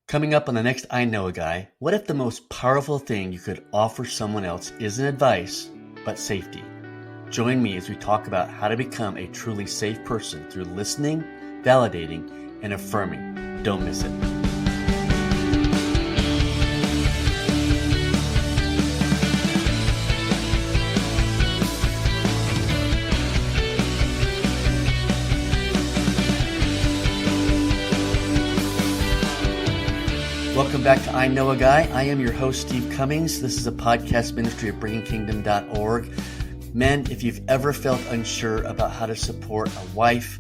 Coming up on the next I Know a Guy, what if the most powerful thing you could offer someone else isn't advice, but safety? Join me as we talk about how to become a truly safe person through listening, validating, and affirming. Don't miss it. Welcome back to I Know a Guy. I am your host, Steve Cummings. This is a podcast ministry of bringingkingdom.org. Men, if you've ever felt unsure about how to support a wife,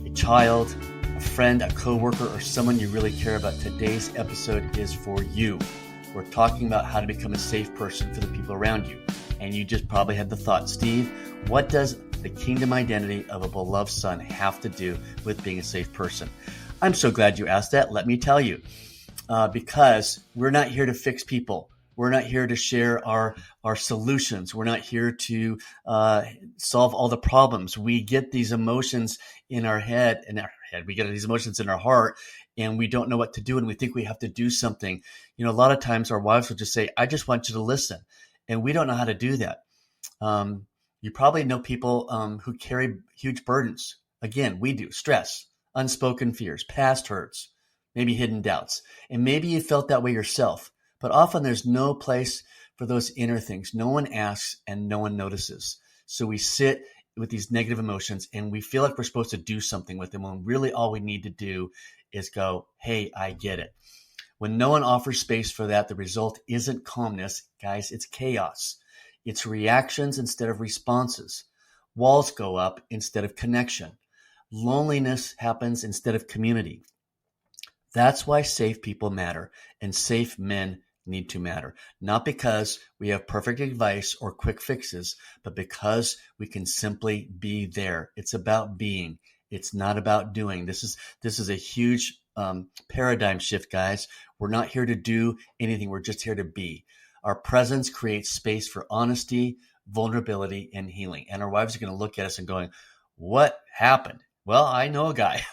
a child, a friend, a coworker, or someone you really care about, today's episode is for you. We're talking about how to become a safe person for the people around you. And you just probably had the thought, Steve, what does the kingdom identity of a beloved son have to do with being a safe person? I'm so glad you asked that. Let me tell you. Because we're not here to fix people. We're not here to share our solutions. We're not here to solve all the problems. We get these emotions in our head. We get these emotions in our heart, and we don't know what to do, and we think we have to do something. You know, a lot of times our wives will just say, I just want you to listen. And we don't know how to do that. You probably know people who carry huge burdens. Again, we do. Stress, unspoken fears, past hurts, maybe hidden doubts. And maybe you felt that way yourself, but often there's no place for those inner things. No one asks and no one notices. So we sit with these negative emotions and we feel like we're supposed to do something with them when really all we need to do is go, hey, I get it. When no one offers space for that, the result isn't calmness, guys, it's chaos. It's reactions instead of responses. Walls go up instead of connection. Loneliness happens instead of community. That's why safe people matter and safe men need to matter. Not because we have perfect advice or quick fixes, but because we can simply be there. It's about being. It's not about doing. This is a huge paradigm shift, guys. We're not here to do anything. We're just here to be. Our presence creates space for honesty, vulnerability, and healing. And our wives are going to look at us and going, what happened? Well, I know a guy.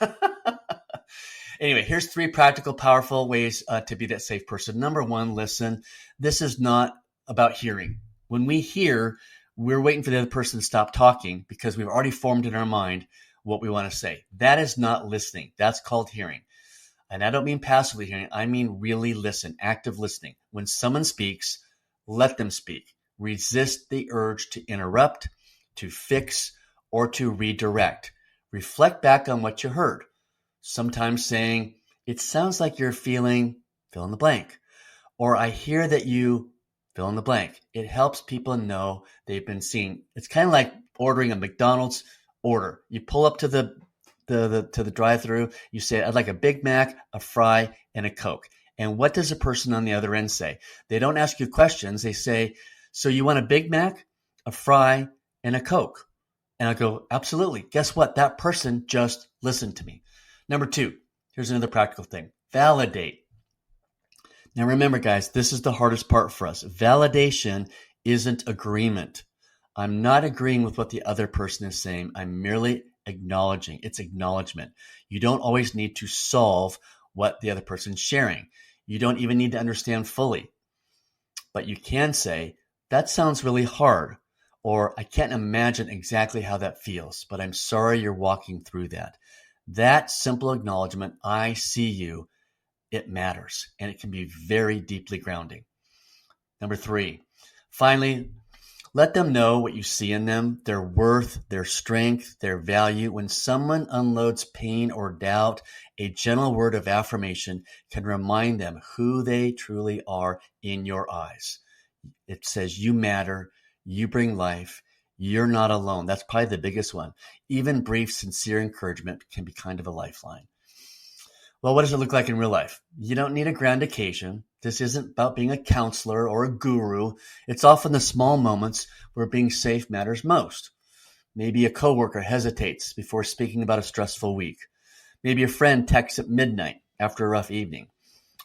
Anyway, here's 3 practical, powerful ways to be that safe person. Number 1, listen. This is not about hearing. When we hear, we're waiting for the other person to stop talking because we've already formed in our mind what we want to say. That is not listening. That's called hearing. And I don't mean passively hearing. I mean really listen, active listening. When someone speaks, let them speak. Resist the urge to interrupt, to fix, or to redirect. Reflect back on what you heard. Sometimes saying, it sounds like you're feeling fill in the blank, or I hear that you fill in the blank. It helps people know they've been seen. It's kind of like ordering a McDonald's order. You pull up to the drive-thru, you say, I'd like a Big Mac, a fry, and a Coke. And what does the person on the other end say? They don't ask you questions. They say, so you want a Big Mac, a fry, and a Coke? And I go, absolutely. Guess what? That person just listened to me. Number 2, here's another practical thing. Validate. Now remember, guys, this is the hardest part for us. Validation isn't agreement. I'm not agreeing with what the other person is saying. I'm merely acknowledging. It's acknowledgement. You don't always need to solve what the other person's sharing. You don't even need to understand fully. But you can say, that sounds really hard. Or I can't imagine exactly how that feels, but I'm sorry you're walking through that. That simple acknowledgement, I see you, it matters, and it can be very deeply grounding. Number 3, finally, let them know what you see in them, their worth, their strength, their value. When someone unloads pain or doubt, a gentle word of affirmation can remind them who they truly are in your eyes. It says you matter, you bring life, you're not alone. That's probably the biggest one. Even brief, sincere encouragement can be kind of a lifeline. Well, what does it look like in real life? You don't need a grand occasion. This isn't about being a counselor or a guru. It's often the small moments where being safe matters most. Maybe a coworker hesitates before speaking about a stressful week. Maybe a friend texts at midnight after a rough evening.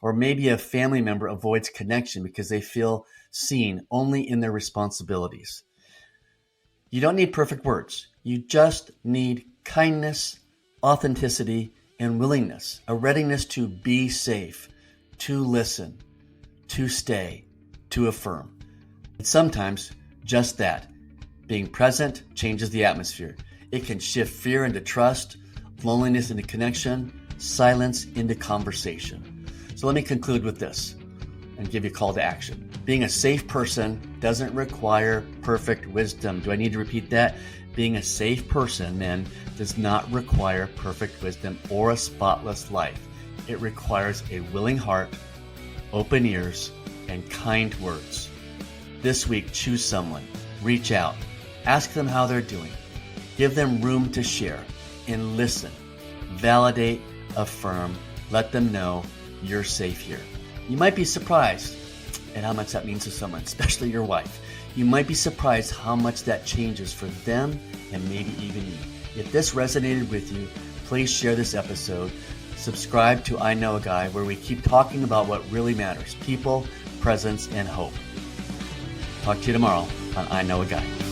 Or maybe a family member avoids connection because they feel seen only in their responsibilities. You don't need perfect words. You just need kindness, authenticity, and willingness, a readiness to be safe, to listen, to stay, to affirm. And sometimes just that, being present changes the atmosphere. It can shift fear into trust, loneliness into connection, silence into conversation. So let me conclude with this and give you a call to action. Being a safe person doesn't require perfect wisdom. Do I need to repeat that? Being a safe person, men, does not require perfect wisdom or a spotless life. It requires a willing heart, open ears, and kind words. This week, choose someone, reach out, ask them how they're doing, give them room to share, and listen, validate, affirm, let them know you're safe here. You might be surprised at how much that means to someone, especially your wife. You might be surprised how much that changes for them and maybe even you. If this resonated with you, please share this episode. Subscribe to I Know a Guy, where we keep talking about what really matters: people, presence, and hope. Talk to you tomorrow on I Know a Guy.